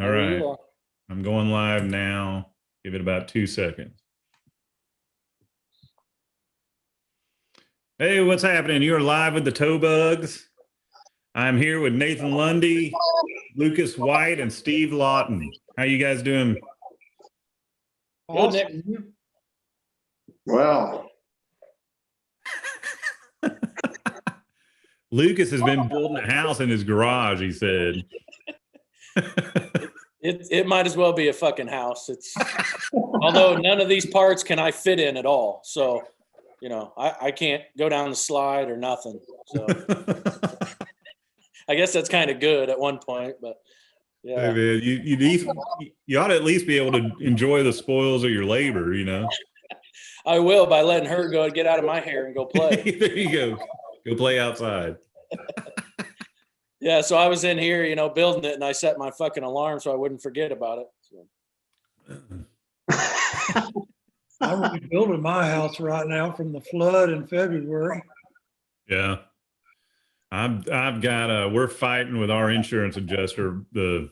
All right. I'm going live now. Give it about 2 seconds. Hey, what's happening? You're live with the Toe Bugs. I'm here with Nathan Lunday, Lucas White, and Steve Lauten. How you guys doing? Good, Nick. Well, Lucas has been building a house in his garage, he said. It might as well be a fucking house. It's although none of these parts can I fit in at all. So, you know, I can't go down the slide or nothing. So I guess that's kind of good at one point, but yeah. Hey man, you ought to at least be able to enjoy the spoils of your labor, you know. I will by letting her go and get out of my hair and go play. There you go. Go play outside. Yeah, so I was in here, you know, building it, and I set my fucking alarm so I wouldn't forget about it. So. I'm rebuilding my house right now from the flood in February. Yeah. I've got we're fighting with our insurance adjuster. The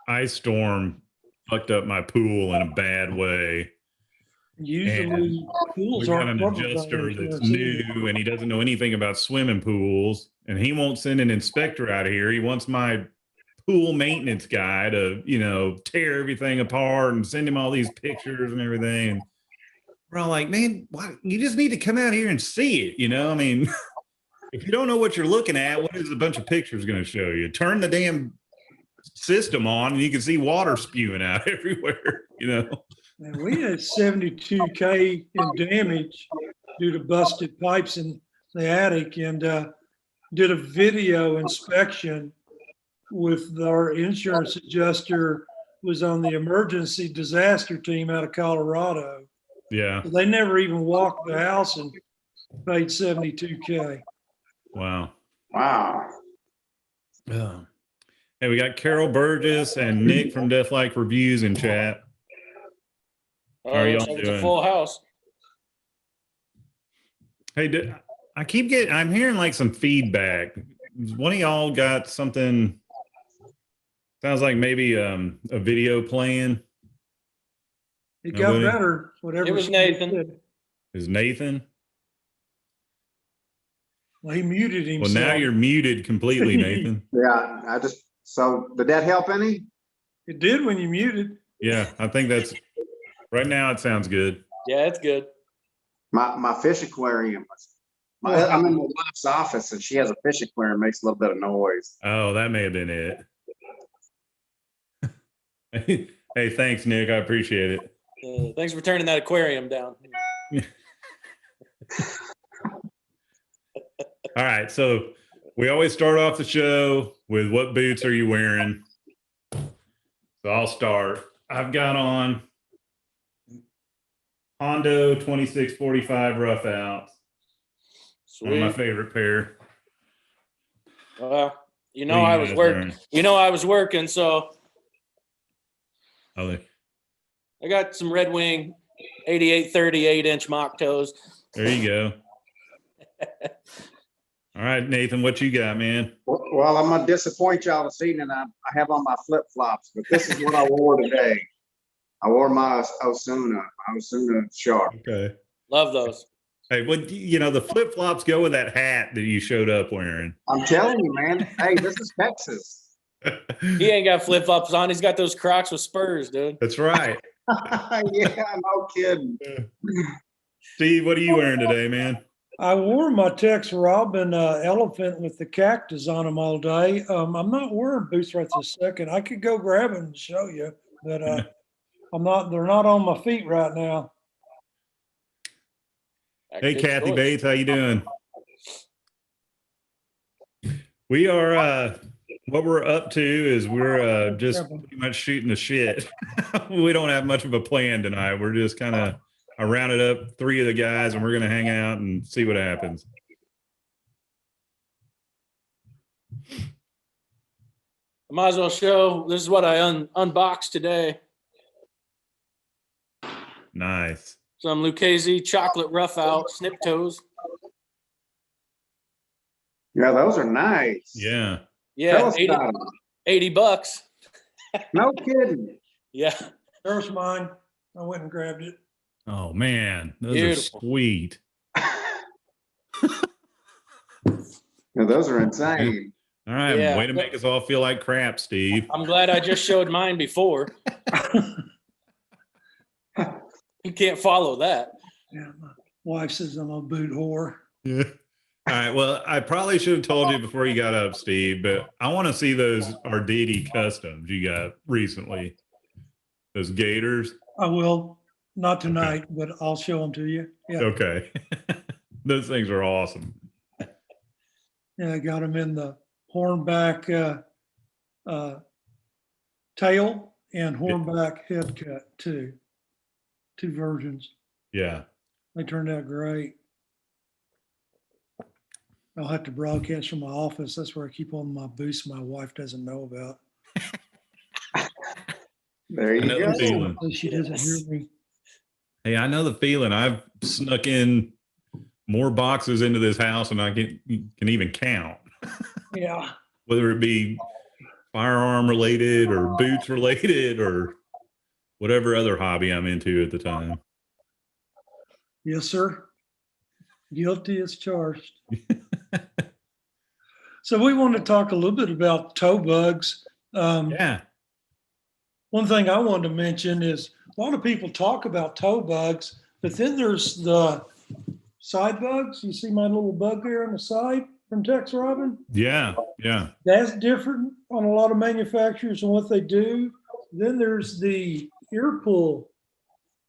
ice storm fucked up my pool in a bad way. Usually pools we got aren't an adjuster that's new and he doesn't know anything about swimming pools, and he won't send an inspector out here. He wants my pool maintenance guy to, you know, tear everything apart and send him all these pictures and everything. And we're all like, man, why, you just need to come out here and see it, you know? I mean, if you don't know what you're looking at, what is a bunch of pictures going to show you? Turn the damn system on and you can see water spewing out everywhere, you know? And we had 72K in damage due to busted pipes in the attic, and did a video inspection with our insurance adjuster, was on the emergency disaster team out of Colorado. Yeah. They never even walked the house and paid 72K. Wow. wow. Oh. Hey, we got Carol Burgess and Nick from Death Like Reviews in chat. How are y'all doing? It's a full house. Hey, I'm hearing like some feedback. One of y'all got something, sounds like maybe a video playing. It got better. Whatever. It was Nathan. Is Nathan? Well, he muted himself. Well, now you're muted completely, Nathan. Yeah, so did that help any? It did when you muted. Yeah, I think that's, right now it sounds good. Yeah, it's good. My fish aquarium. I'm in my wife's office and she has a fish aquarium, makes a little bit of noise. Oh, that may have been it. Hey, thanks, Nick. I appreciate it. Thanks for turning that aquarium down. All right, so we always start off the show with what boots are you wearing? So I'll start. I've got on Hondo 2645 rough outs. Sweet. One of my favorite pair. You know, I was working. You know, I was working, so I got some Red Wing 88 inch mock toes. There you go. All right, Nathan, what you got, man? Well, I'm gonna disappoint y'all this evening. I have on my flip flops, but this is what I wore today. I wore my Osuna Sharp. Okay. Love those. Hey, what, you know, the flip flops go with that hat that you showed up wearing. I'm telling you, man. Hey, this is Texas. He ain't got flip flops on. He's got those Crocs with spurs, dude. That's right. Yeah, no kidding. Steve, what are you wearing today, man? I wore my Tex Robin elephant with the cactus on them all day. I'm not wearing boots right this second. I could go grab them and show you, but I'm not. They're not on my feet right now. Hey, Kathy Bates, how you doing? We are. What we're up to is we're just pretty much shooting the shit. We don't have much of a plan tonight. We're just kind of. I rounded up 3 of the guys, and we're going to hang out and see what happens. I might as well show. This is what I unboxed today. Nice. Some Lucchese chocolate rough out snip toes. Yeah, those are nice. Yeah. Yeah, $80. No kidding. Yeah. There's mine. I went and grabbed it. Oh man, those Beautiful. are sweet. Now, those are insane. All right, Yeah. way to make us all feel like crap, Steve. I'm glad I just showed mine before. You can't follow that. Yeah, my wife says I'm a boot whore. Yeah. All right. Well, I probably should have told you before you got up, Steve, but I want to see those Arditi customs you got recently. Those gators. I will, not tonight, but I'll show them to you. Yeah, Okay. Those things are awesome. yeah, I got them in the hornback tail and hornback head cut too. Two versions. Yeah. They turned out great. I'll have to broadcast from my office. That's where I keep on my boots my wife doesn't know about. There I you know go. the feeling. So she doesn't hear me. Hey, I know the feeling. I've snuck in more boxes into this house than I can even count, Yeah. whether it be firearm related or boots related or whatever other hobby I'm into at the time. Yes, sir. Guilty as charged. So we want to talk a little bit about toe bugs. Yeah. One thing I wanted to mention is a lot of people talk about toe bugs, but then there's the side bugs. You see my little bug there on the side from Tex Robin? Yeah. Yeah. That's different on a lot of manufacturers and what they do. Then there's the ear pull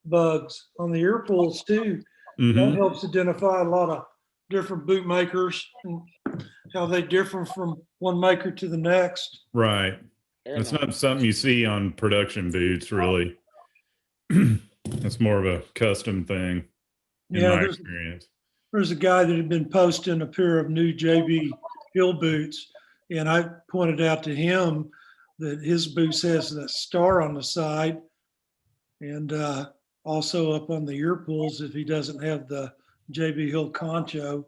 bugs on the ear pulls too. That Mhm. helps identify a lot of different boot makers and how they differ from one maker to the next. Right. Very It's nice. not something you see on production boots, really. It's more of a custom thing, in Yeah, my there's experience. a guy that had been posting a pair of new JB Hill boots, and I pointed out to him that his boots has that star on the side, and also up on the ear pulls, if he doesn't have the JB Hill Concho,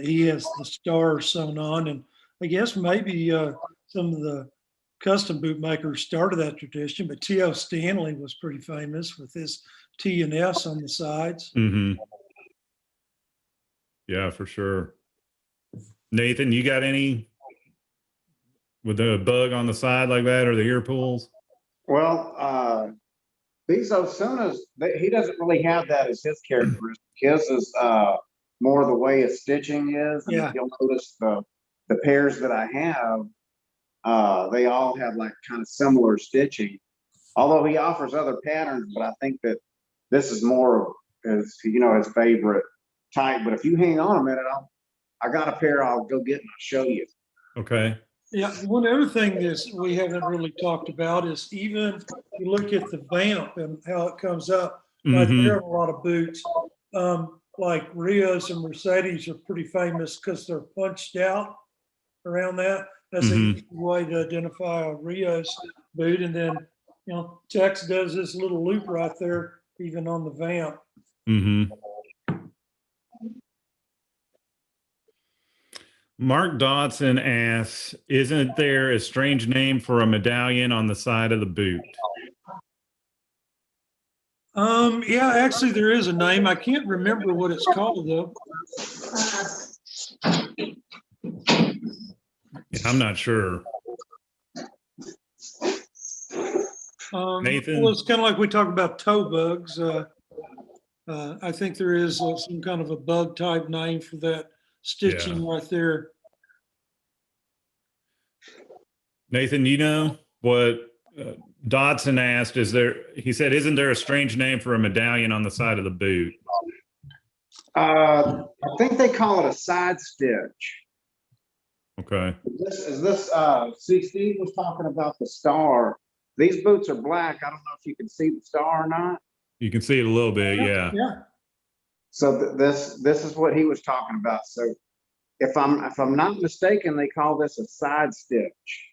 he has the star sewn on, and I guess maybe some of the custom boot makers started that tradition, but T.O. Stanley was pretty famous with his T and S on the sides. Hmm. Yeah, for sure. Nathan, you got any with the bug on the side like that or the ear pulls? Well, these Osunas, he doesn't really have that as his characteristic. His is more the way his stitching is. And Yeah. if you'll notice the pairs that I have, they all have like kind of similar stitching. Although he offers other patterns, but I think that this is more of his, his favorite type. But if you hang on a minute, I got a pair I'll go get and I'll show you. Okay. Yeah, one other thing is we haven't really talked about is even if you look at the vamp and how it comes up right Mhm. there on a lot of boots. Like Rios and Mercedes are pretty famous because they're punched out around that. That's an easy way to identify a Rios boot. And then, Tex does this little loop right there, even on the vamp. Mm-hmm. Mark Dodson asks, isn't there a strange name for a medallion on the side of the boot? Yeah, actually there is a name. I can't remember what it's called though. I'm not sure. Nathan? Well, it's kind of like we talk about toe bugs. I think there is some kind of a bug type name for that stitching right there. Nathan, you know what Dodson asked? He said, isn't there a strange name for a medallion on the side of the boot? I think they call it a side stitch. Okay. See, Steve was talking about the star. These boots are black. I don't know if you can see the star or not. You can see it a little bit. Yeah. Yeah. So this is what he was talking about. So if I'm not mistaken, they call this a side stitch.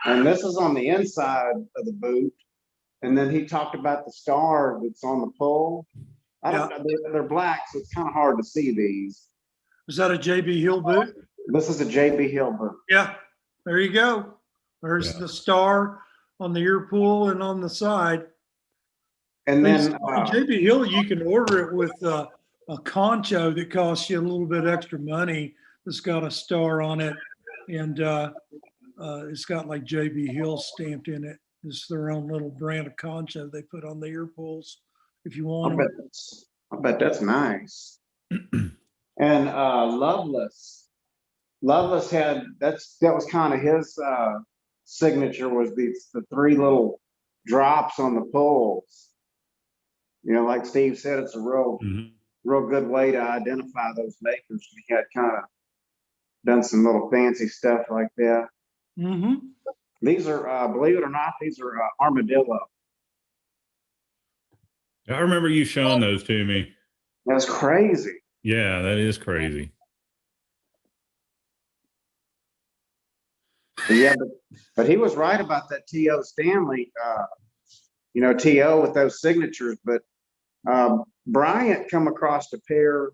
And this is on the inside of the boot. And then he talked about the star that's on the pole. I don't know, they're black, so it's kind of hard to see these. Is that a JB Hill boot? This is a JB Hill boot. Yeah, there you go. There's the star on the ear pull and on the side. And then, JB Hill, you can order it with a concho that costs you a little bit extra money. That's got a star on it, and it's got like JB Hill stamped in it. It's their own little brand of concho they put on the ear pulls. If you want them. I bet that's nice. And Loveless had that was kind of his signature, was the three little drops on the pulls. You know, like Steve said, it's a real good way to identify those makers. We had kind of done some little fancy stuff like that. Mm-hmm. These are, believe it or not, these are armadillo. I remember you showing those to me. That's crazy. Yeah, that is crazy. Yeah, but he was right about that T.O. Stanley, you know, T.O. with those signatures. But Bryant come across a pair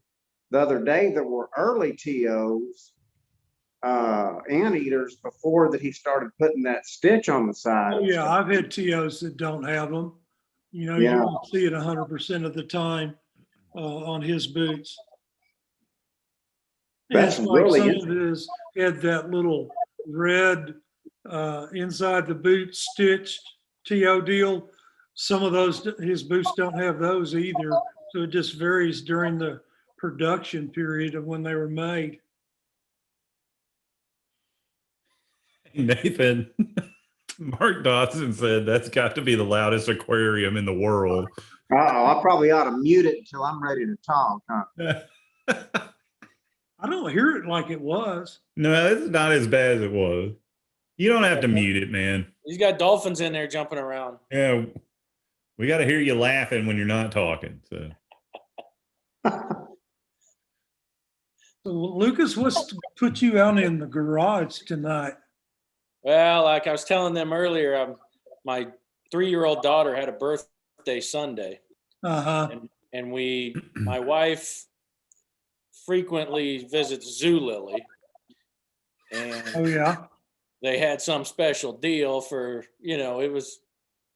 the other day that were early T.O.s, anteaters, before that he started putting that stitch on the side. Oh, yeah, I've had T.O.s that don't have them. You know, Yeah. you don't see it 100% of the time on his boots. That's it's like really some interesting. of his had that little red inside the boot stitched TO deal. Some of those, his boots don't have those either. So it just varies during the production period of when they were made. Nathan, Mark Dodson said that's got to be the loudest aquarium in the world. I probably ought to mute it until I'm ready to talk. Huh? I don't hear it like it was. No, it's not as bad as it was. You don't have to mute it, man. He's got dolphins in there jumping around. Yeah, we got to hear you laughing when you're not talking. So, So Lucas, what's put you out in the garage tonight? Well, like I was telling them earlier, my 3-year-old daughter had a birthday Sunday. Uh-huh. And my wife frequently visits Zoolily. And Oh, yeah. they had some special deal for, you know, it was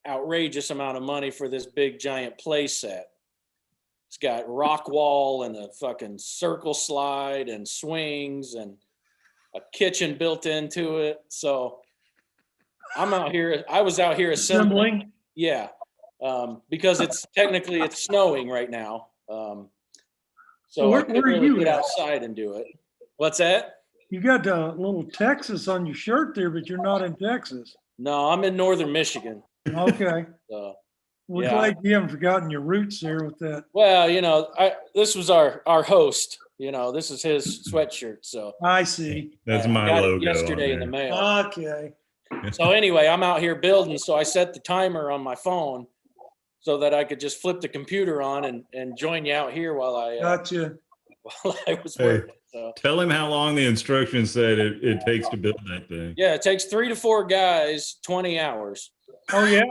outrageous amount of money for this big giant play set. It's got rock wall and a fucking circle slide and swings and a kitchen built into it. So I was out here assembling. Yeah. Because it's snowing right now. So where I couldn't are really you get at? outside and do it. What's that? You got a little Texas on your shirt there, but you're not in Texas. No, I'm in northern Michigan. Okay. So We're yeah. glad you haven't forgotten your roots there with that. Well, you know, this was our host. You know, this is his sweatshirt. So I see. that's I my got logo. it yesterday in the mail. Okay. So anyway, I'm out here building. So I set the timer on my phone so that I could just flip the computer on and join you out here while I Gotcha. was working. So Tell him how long the instructions said it takes to build that thing. yeah, it takes 3 to 4 guys, 20 hours. Oh, yeah.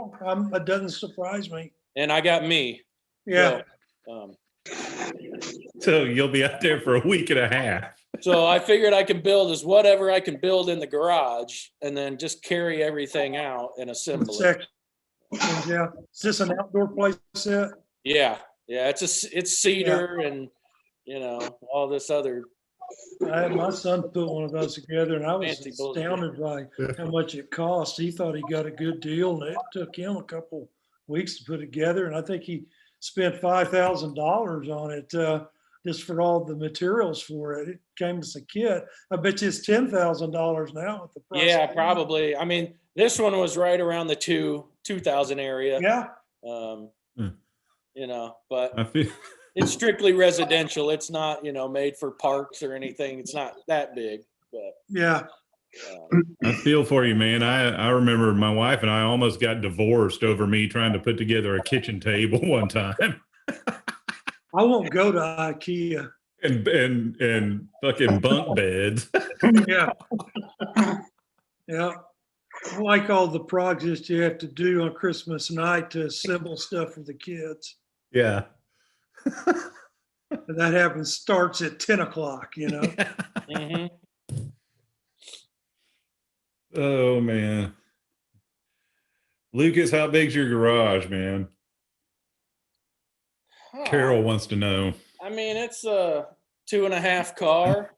That doesn't surprise me. And I got me. Yeah. So you'll be out there for a week and a half. So I figured I can build whatever I can build in the garage and then just carry everything out and assemble it. Yeah. Is this an outdoor play set? Yeah. Yeah. It's cedar and, you know, all this other. I had my son put one of those together, and I was Fancy bullshit. astounded by how much it cost. He thought he got a good deal, and it took him a couple weeks to put it together. And I think he spent $5,000 on it just for all the materials for it. It came as a kit. I bet you it's $10,000 now with the price. Yeah, probably. I mean, this one was right around the 2,000 area. Yeah. You know, but I feel it's strictly residential. It's not, you know, made for parks or anything. It's not that big, but yeah. I feel for you, man. I remember my wife and I almost got divorced over me trying to put together a kitchen table one time. I won't go to IKEA. And fucking bunk beds. Yeah. Yeah. I like all the projects you have to do on Christmas night to assemble stuff for the kids. Yeah. And that starts at 10 o'clock, you know? Mm-hmm. Oh man. Lucas, how big's your garage, man? Carol wants to know. I mean, it's a 2.5 car,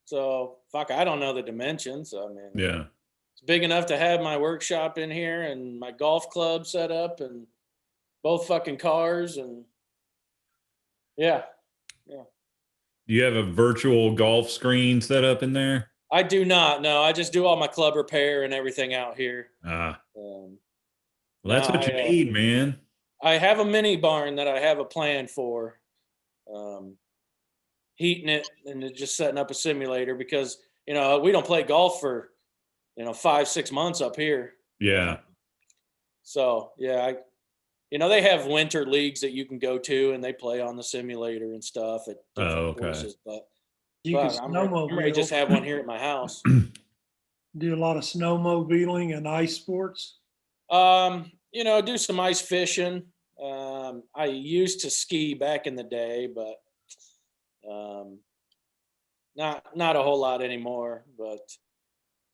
so fuck, I don't know the dimensions. I mean, Yeah. it's big enough to have my workshop in here and my golf club set up and both fucking cars and yeah. Do you have a virtual golf screen set up in there? I do not. No, I just do all my club repair and everything out here. Well, Um, that's no, what you need, man. I have a mini barn that I have a plan for, heating it and just setting up a simulator because, we don't play golf for, 5-6 months up here. Yeah. So yeah, they have winter leagues that you can go to and they play on the simulator and stuff at different courses, but You can I'm ready to just have one here at my house. do a lot of snowmobiling and ice sports. Do some ice fishing. I used to ski back in the day, but not a whole lot anymore. But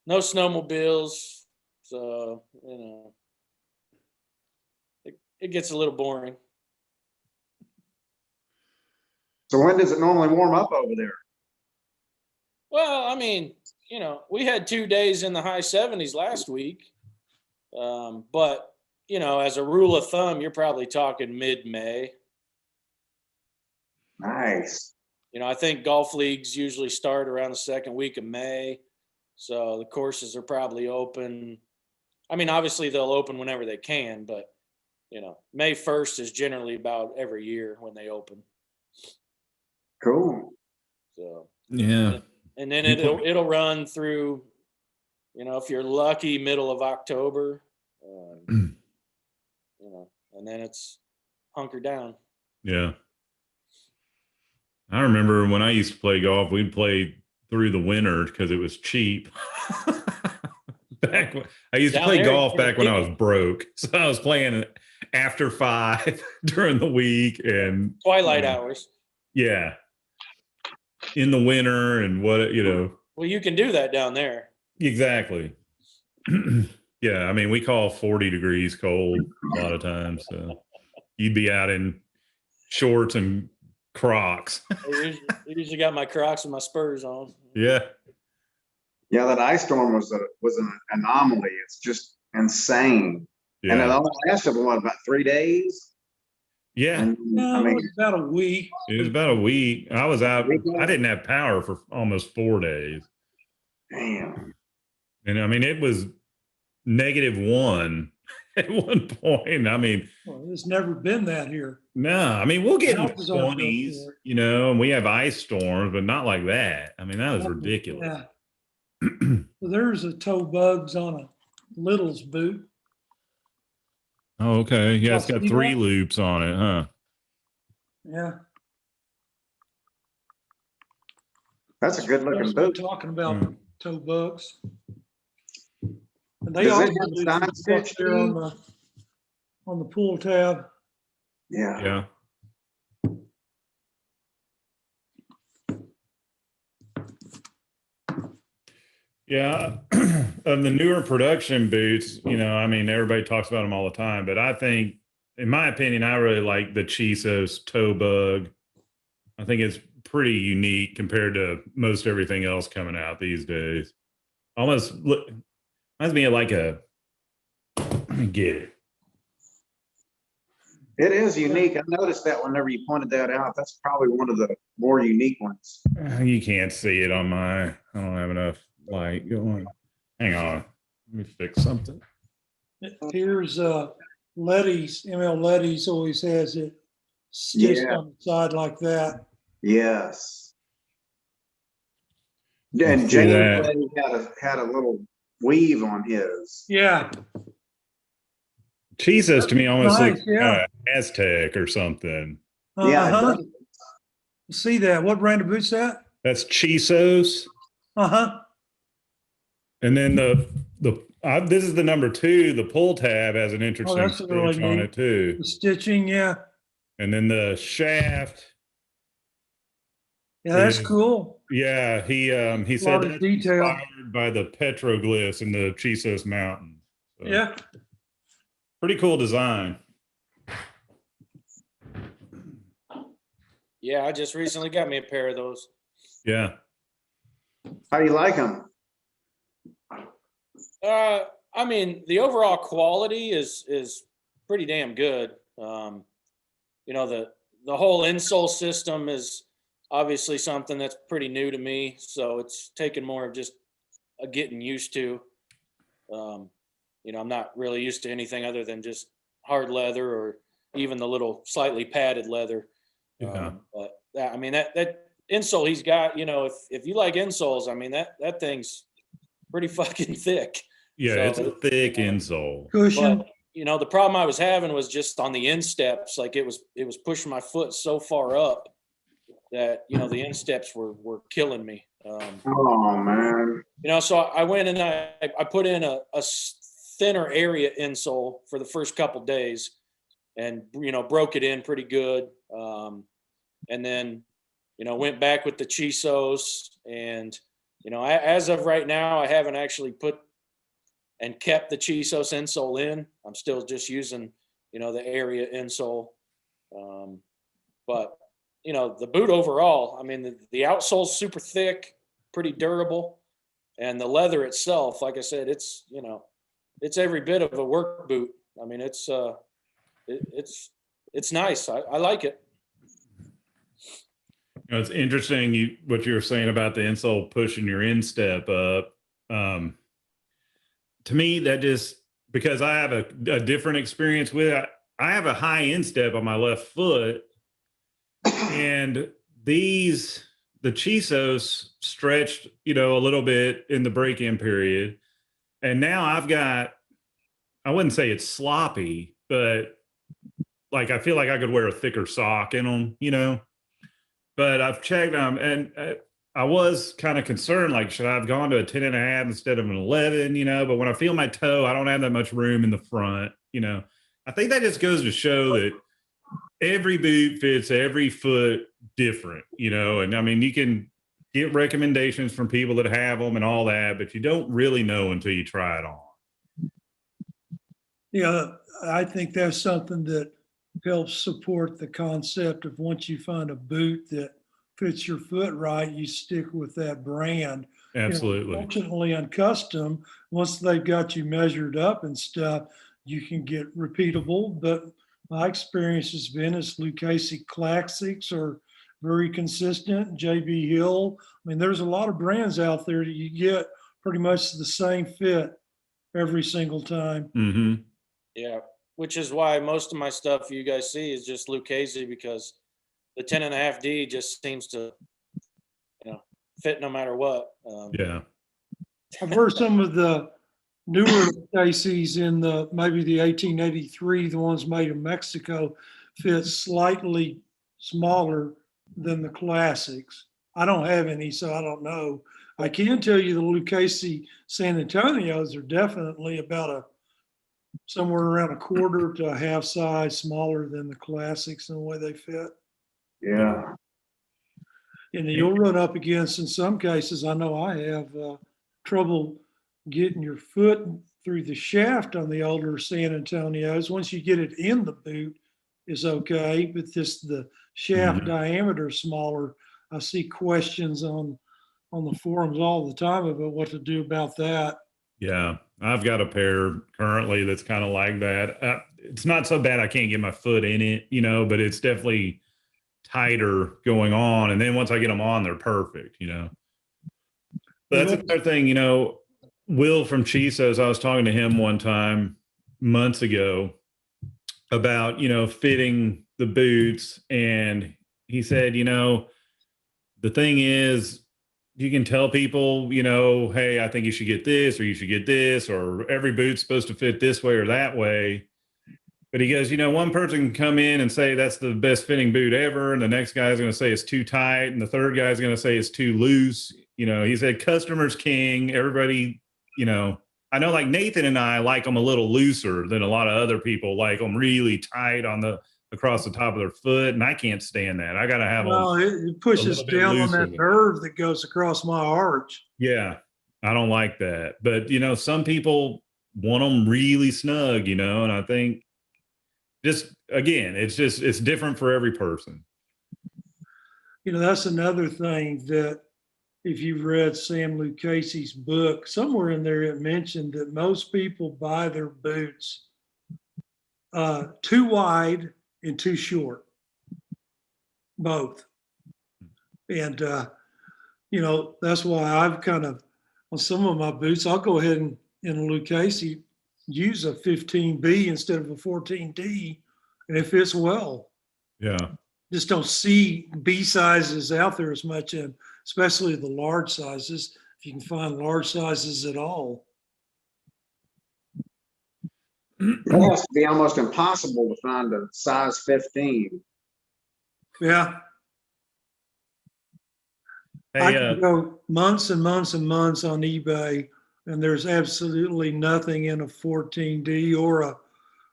no snowmobiles, so it gets a little boring. So when does it normally warm up over there? Well, I mean, we had 2 days in the high 70s last week, but as a rule of thumb, you're probably talking mid-May. Nice. I think golf leagues usually start around the second week of May. So the courses are probably open. I mean, obviously they'll open whenever they can, but May 1st is generally about every year when they open. Cool. So yeah. And then it'll run through, if you're lucky, middle of October. And then it's hunkered down. Yeah. I remember when I used to play golf, we'd play through the winter because it was cheap. I used to play golf back when I was broke. So I was playing after 5 during the week and twilight hours. Yeah. In the winter and what. Well, you can do that down there. Exactly. Yeah. I mean, we call 40 degrees cold a lot of times. So you'd be out in shorts and Crocs. I usually got my Crocs and my Spurs on. Yeah. Yeah, that ice storm was an anomaly. It's just insane. Yeah. And it only lasted about 3 days. Yeah. And, No, it was about a week. It was about a week. I was out. I didn't have power for almost 4 days. Damn. And I mean, it was -1 at one point. I mean, Well, it's never been that here. no, I mean, we'll get in the Houses aren't built 20s, for and we have ice storms, but not like that. I mean, that was ridiculous. Yeah. So there's a toe bugs on a Little's boot. Oh, okay. Yeah, it's Y'all got see 3 that? loops on it, huh? Yeah. That's a good looking That's what I'm boot. talking about, toe bugs. And they Does also it have do side some stuff stitch there on the pull tab. Yeah. Yeah. Yeah, of the newer production boots, I mean, everybody talks about them all the time, but I think, in my opinion, I really like the Chisos toe bug. I think it's pretty unique compared to most everything else coming out these days. Almost reminds me of like let me get it. It is unique. I noticed that whenever you pointed that out. That's probably one of the more unique ones. You can't see it on I don't have enough light going. Hang on. Let me fix something. Here's Letty's, ML Letty's always has it stitched on the side like that. Yes. Yeah, and See James that? had a little weave on his. Yeah. Chisos to me almost Nice, looks yeah. Aztec or something. Yeah, it Uh-huh. does. See that? What brand of boots that? That's Chisos. Uh-huh. And then this is the number 2. The pull tab has an interesting that's stitch really on neat. it too. The stitching, yeah. And then the shaft. Yeah, that's is- cool. Yeah, he A said lot of that's detail. inspired by the petroglyphs in the Chisos Mountains. So, Yeah. pretty cool design. Yeah, I just recently got me a pair of those. Yeah. How do you like them? I mean, the overall quality is pretty damn good. You know, the whole insole system is obviously something that's pretty new to me, so it's taken more of just a getting used to. You know, I'm not really used to anything other than just hard leather or even the little slightly padded leather. Yeah. But that, I mean, that insole he's got, you know, if you like insoles, I mean, that thing's pretty fucking thick. Yeah, So, it's a thick you know, insole. Cushion. but you know, the problem I was having was just on the insteps. Like it was pushing my foot so far up that, you know, the insteps were killing me. Oh, man. You know, so I went and I put in a thinner area insole for the first couple days, and you know, broke it in pretty good. And then, you know, went back with the Chisos, and you know, as of right now, I haven't actually put and kept the Chisos insole in. I'm still just using, you know, the area insole. But you know, the boot overall, I mean, the outsole's super thick, pretty durable, and the leather itself, like I said, it's, you know, it's every bit of a work boot. I mean, it's nice. I like it. You know, it's interesting what you were saying about the insole pushing your instep up. To me, that just, because I have a different experience with it. I have a high instep on my left foot, and the Chisos stretched, you know, a little bit in the break-in period, and now I've got, I wouldn't say it's sloppy, but like I feel like I could wear a thicker sock in them, you know. But I've checked them, and I was kind of concerned, like, should I have gone to a 10.5 instead of an 11, you know? But when I feel my toe, I don't have that much room in the front, you know? I think that just goes to show that every boot fits every foot different, you know? And I mean, you can get recommendations from people that have them and all that, but you don't really know until you try it on. Yeah, I think that's something that helps support the concept of once you find a boot that fits your foot right, you stick with that brand. Absolutely. You know, fortunately, on custom, once they've got you measured up and stuff, you can get repeatable. But my experience has been is Lucchese Classics are very consistent. JB Hill. I mean, there's a lot of brands out there that you get pretty much the same fit every single time. Mm-hmm. Yeah, which is why most of my stuff you guys see is just Lucchese, because the 10.5D just seems to, you know, fit no matter what. Yeah. I've heard some of the newer Lucchese's in the maybe the 1883, the ones made in Mexico, fit slightly smaller than the classics. I don't have any, so I don't know. I can tell you the Lucchese San Antonios are definitely about somewhere around a quarter to a half size smaller than the classics in the way they fit. Yeah. And you'll run up against, in some cases, I know I have trouble getting your foot through the shaft on the older San Antonios. Once you get it in the boot is okay, but the shaft diameter smaller. I see questions on the forums all the time about what to do about that. Yeah, I've got a pair currently that's kind of like that. It's not so bad I can't get my foot in it, you know, but it's definitely tighter going on. And then once I get them on, they're perfect, you know. But that's another thing, you know, Will from Chisos, I was talking to him one time months ago about, you know, fitting the boots. And he said, you know, the thing is, you can tell people, you know, hey, I think you should get this, or you should get this, or every boot's supposed to fit this way or that way. But he goes, you know, one person can come in and say that's the best fitting boot ever, and the next guy's going to say it's too tight, and the third guy's going to say it's too loose. You know, he said customer's king. Everybody, you know, I know like Nathan and I like them a little looser than a lot of other people like them really tight on across the top of their foot, and I can't stand that. I got to have them. It pushes down on that nerve that goes across my arch. Yeah, I don't like that. But, you know, some people want them really snug, and I think just, again, it's different for every person. That's another thing that if you've read Sam Lucchese's book, somewhere in there it mentioned that most people buy their boots too wide and too short, both. And, that's why I've kind of, on some of my boots, I'll go ahead and in Lucchese use a 15B instead of a 14D, and it fits well. Yeah. Just don't see B sizes out there as much, and especially the large sizes, if you can find large sizes at all. It has to be almost impossible to find a size 15. Yeah. I Hey, can go months and months and months on eBay, and there's absolutely nothing in a 14D or a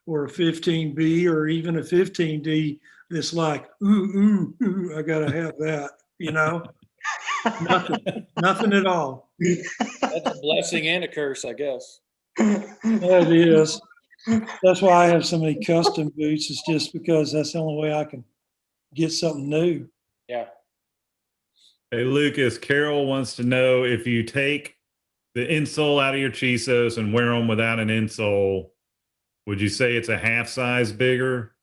15B or even a 15D that's like, ooh, I gotta have that, nothing at all. That's a blessing and a curse, I guess. That is. That's why I have so many custom boots. It's just because that's the only way I can get something new. Yeah. hey, Lucas, Carol wants to know if you take the insole out of your Chisos and wear them without an insole, would you say it's a half size bigger?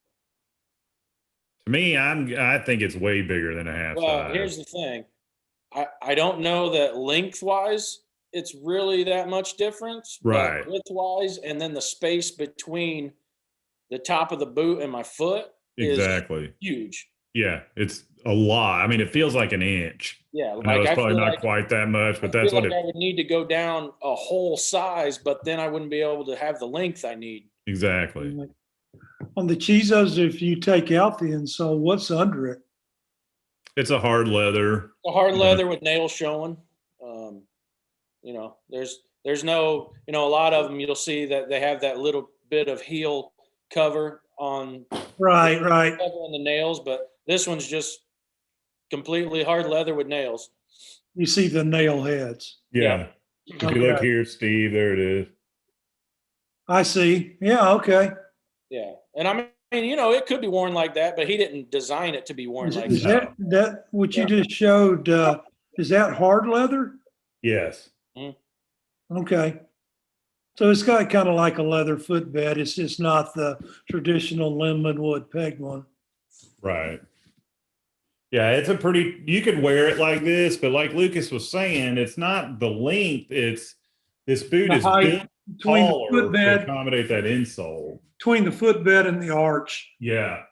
To me, I think it's way bigger than a half Well, size. here's the thing. I don't know that lengthwise it's really that much difference, Right. but widthwise, and then the space between the top of the boot and my foot Exactly. is huge. Yeah, it's a lot. I mean, it feels like an inch. Yeah, I know it's probably feel not like quite that much, but I that's feel what like it I would need to go down a whole size, but then I wouldn't be able to have the length I need. exactly. On the Chisos, if you take out the insole, what's under it? It's a hard leather. The hard leather with nails showing. There's no, a lot of them you'll see that they have that little bit of heel cover on Right. covering the nails, but this one's just completely hard leather with nails. You see the nail heads. Yeah. If you look here, Steve, there it is. I see. Yeah. Okay. Yeah. And I mean, it could be worn like that, but he didn't design it to be worn like Is that. that what you just showed? Is that hard leather? Yes. Okay. So it's got kind of like a leather footbed. It's just not the traditional lemon wood peg one. Right. Yeah, it's you could wear it like this, but like Lucas was saying, it's not the length, it's this boot The is height built between the taller to footbed, accommodate that insole. between the footbed and the arch. Yeah.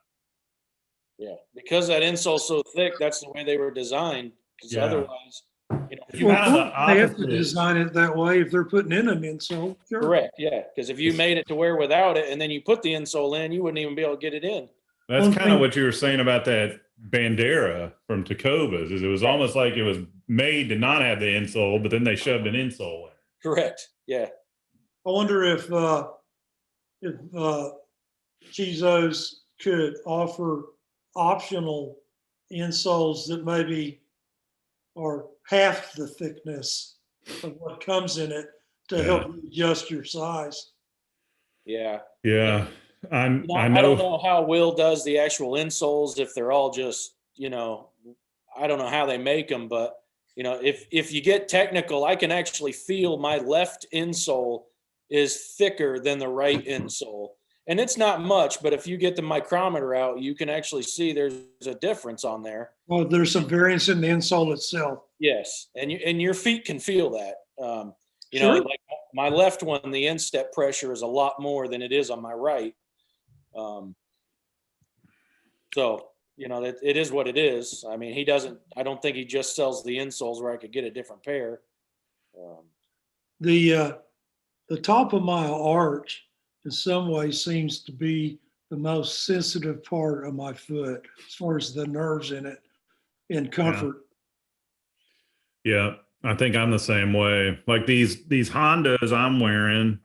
Yeah. Because that insole's so thick, that's the way they were designed. Because Yeah. otherwise, It's kind of the They have to opposite. design it that way if they're putting in an insole. Sure. correct. Yeah. Because if you made it to wear without it and then you put the insole in, you wouldn't even be able to get it in. That's One kind thing- of what you were saying about that Bandera from Tacovas, is it was almost like it was made to not have the insole, but then they shoved an insole in. Correct. Yeah. I wonder if Chisos could offer optional insoles that maybe are half the thickness of what comes in it to help you adjust your size. Yeah. Yeah. I I know. don't know how Will does the actual insoles, if they're all just, I don't know how they make them, but if you get technical, I can actually feel my left insole is thicker than the right insole. And it's not much, but if you get the micrometer out, you can actually see there's a difference on there. Well, there's some variance in the insole itself. Yes. And your feet can feel that. Sure. Like my left one, the instep pressure is a lot more than it is on my right. It is what it is. I mean, I don't think he just sells the insoles where I could get a different pair. The top of my arch in some ways seems to be the most sensitive part of my foot as far as the nerves in it and comfort. Yeah, I think I'm the same way. Like these Hondas I'm wearing.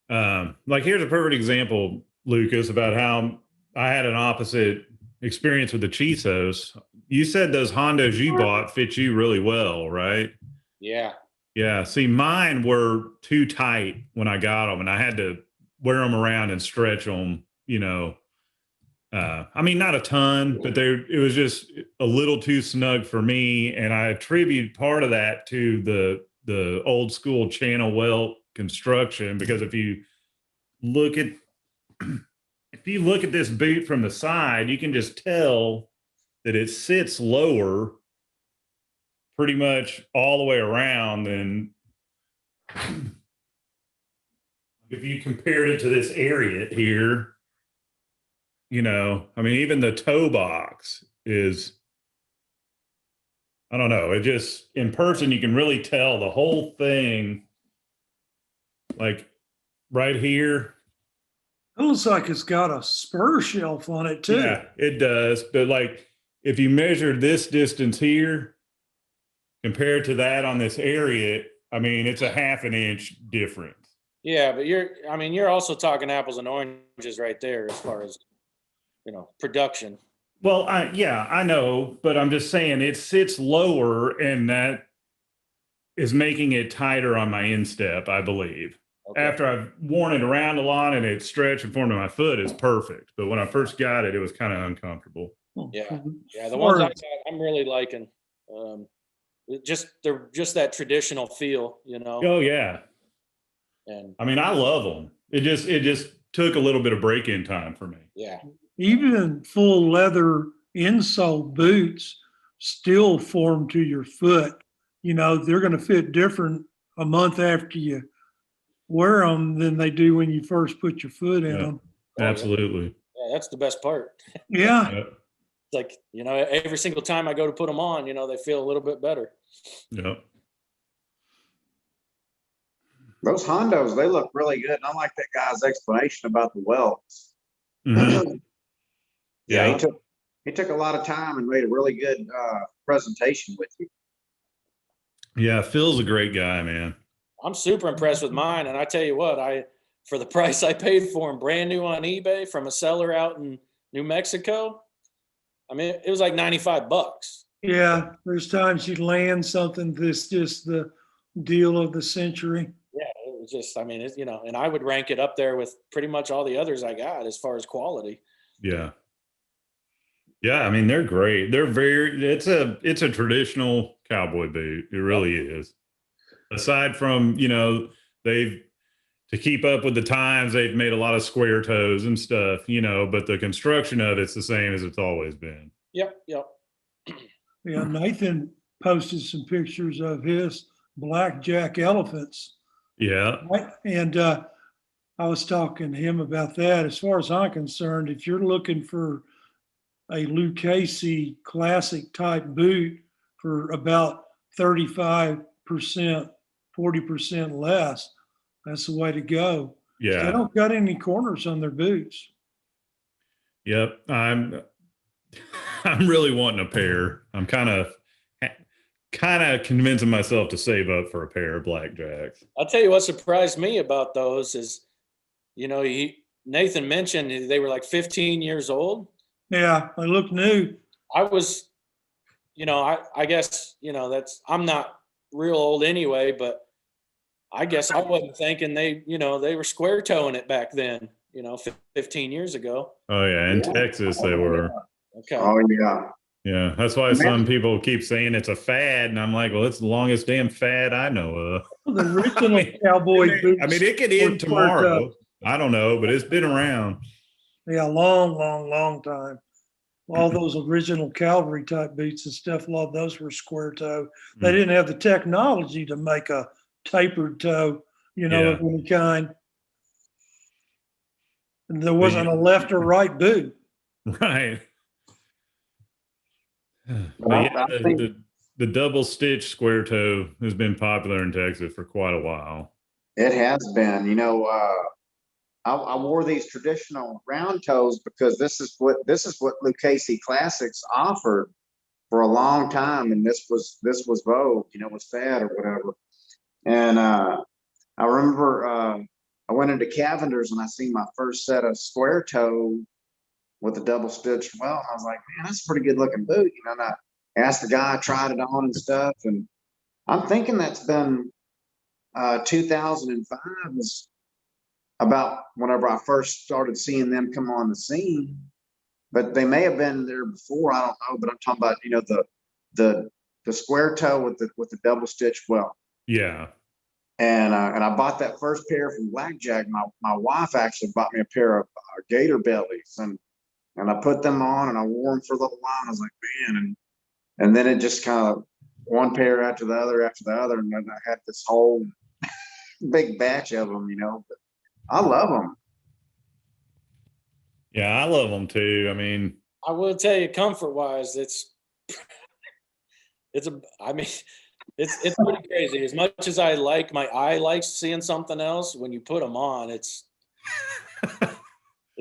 Like here's a perfect example, Lucas, about how I had an opposite experience with the Chisos. You said those Hondas you bought fit you really well, right? Yeah. Yeah. See, mine were too tight when I got them, and I had to wear them around and stretch them. I mean, not a ton, but it was just a little too snug for me, and I attribute part of that to the old school channel welt construction, because look at if you look at this boot from the side, you can just tell that it sits lower pretty much all the way around than if you compared it to this Ariat here. I mean, even the toe box is, I don't know, it just, in person, you can really tell the whole thing, like right here. It looks like it's got a spur shelf on it too. Yeah, it does. But like, if you measure this distance here compared to that on this Ariat, I mean, it's a half an inch difference. Yeah, but you're also talking apples and oranges right there as far as, production. Well, I know, but I'm just saying it sits lower, and that is making it tighter on my instep, I believe. Okay. After I've worn it around a lot and it stretched and formed to my foot, it's perfect. But when I first got it, it was kind of uncomfortable. Yeah. The ones I got, I'm really liking. They're just that traditional feel, Oh yeah. And I mean, I love them. It just took a little bit of break-in time for me. yeah. Even full leather insole boots still form to your foot. They're going to fit different a month after you wear them than they do when you first put your foot in them. Absolutely. Yeah, that's the best part. Yeah. Yep. It's like, every single time I go to put them on, they feel a little bit better. Yep. Those Hondos, they look really good. And I like that guy's explanation about the welts. Mm-hmm. Yeah, he took a lot of time and made a really good presentation with you. Yeah, Phil's a great guy, man. I'm super impressed with mine, and I tell you what, for the price I paid for them, brand new on eBay from a seller out in New Mexico, I mean, it was like $95. Yeah, there's times you land something that's just the deal of the century. Yeah, it was just, I mean, and I would rank it up there with pretty much all the others I got as far as quality. Yeah. Yeah, I mean, they're great. It's a traditional cowboy boot. It really is. Aside from, to keep up with the times, they've made a lot of square toes and stuff, but the construction of it's the same as it's always been. Yep. Yeah, Nathan posted some pictures of his blackjack elephants. Yeah. And I was talking to him about that. As far as I'm concerned, if you're looking for a Lucchese classic type boot for about 35%, 40% less, that's the way to go. Yeah. They don't got any corners on their boots. Yep. I'm really wanting a pair. I'm kind of convincing myself to save up for a pair of blackjacks. I'll tell you what surprised me about those is, Nathan mentioned they were like 15 years old. Yeah, they look new. I was, I guess, I'm not real old anyway, but I guess I wasn't thinking they were square toeing it back then, 15 years ago. Oh yeah. In Texas, they were. Okay. Oh yeah. Yeah. That's why some people keep saying it's a fad. And I'm like, well, it's the longest damn fad I know of. The original cowboy boots. I mean, it could end tomorrow. I don't know, but it's been around. Yeah, long time. All those original cavalry type boots and stuff, a lot of those were square toe. They didn't have the technology to make a tapered toe, of any kind. And there wasn't a left or right boot. Right. But yeah, the double stitch square toe has been popular in Texas for quite a while. It has been. I wore these traditional round toes because this is what Lucchese Classics offered for a long time, and this was vogue, was fad or whatever. And I remember I went into Cavender's and I seen my first set of square toe with a double stitched welt. I was like, man, that's a pretty good looking boot, And I asked the guy, tried it on and stuff, and I'm thinking that's been 2005 was about whenever I first started seeing them come on the scene. But they may have been there before, I don't know. But I'm talking about, the square toe with the double stitch welt. Yeah. And I bought that first pair from Blackjack. My wife actually bought me a pair of gator bellies, and I put them on and I wore them for a little while. And I was like, man, and then it just kind of one pair after the other, and then I had this whole big batch of them, But I love them. Yeah, I love them too. I mean, I will tell you, comfort wise, it's pretty crazy. As much as my eye likes seeing something else, when you put them on, it's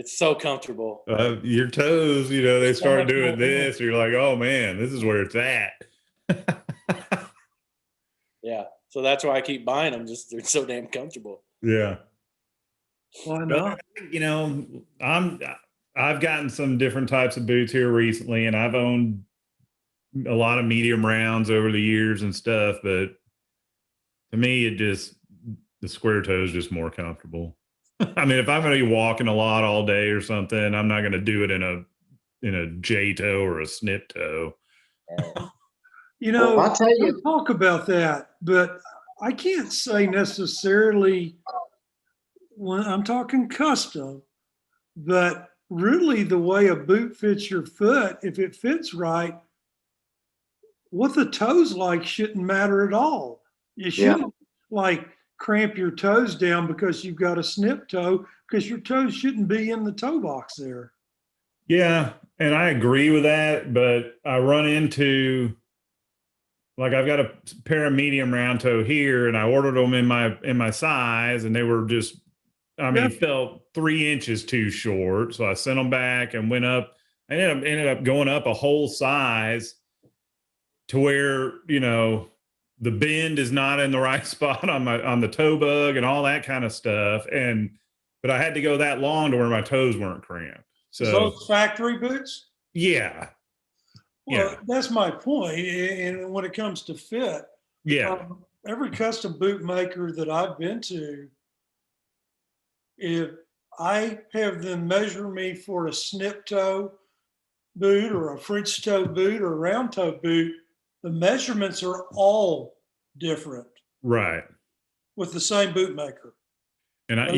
so comfortable. your toes, they start doing this. You're like, oh man, this is where it's at. Yeah. So that's why I keep buying them. Just they're so damn comfortable. Yeah. Why not? I've gotten some different types of boots here recently, and I've owned a lot of medium rounds over the years and stuff, but to me, the square toe is just more comfortable. I mean, if I'm going to be walking a lot all day or something, I'm not going to do it in a J toe or a snip toe. I'll tell you, we'll talk about that, but I can't say necessarily when I'm talking custom, but really the way a boot fits your foot, if it fits right, what the toes like shouldn't matter at all. You shouldn't cramp your toes down because you've got a snip toe, because your toes shouldn't be in the toe box there. Yeah, and I agree with that, but I run into, like, I've got a pair of medium round toe here, and I ordered them in my size, and they were just, felt 3 inches too short. So I sent them back and went up. I ended up going up a whole size to where, the bend is not in the right spot on the toe bug and all that kind of stuff. But I had to go that long to where my toes weren't cramped. So those factory boots? Yeah. Well, that's my point. And when it comes to fit, every custom boot maker that I've been to, if I have them measure me for a snip toe boot or a French toe boot or a round toe boot, the measurements are all different. Right. With the same boot maker. And I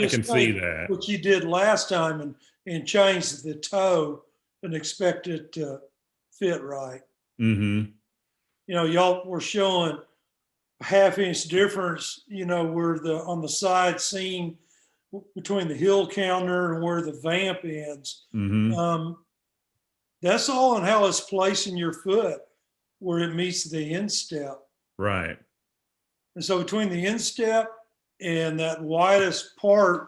can see that. What you did last time and change the toe and expect it to fit right. Mm-hmm. Y'all were showing a half-inch difference, where on the side seam between the heel counter and where the vamp ends. Mm-hmm. That's all in how it's placing your foot where it meets the instep. Right. And so between the instep and that widest part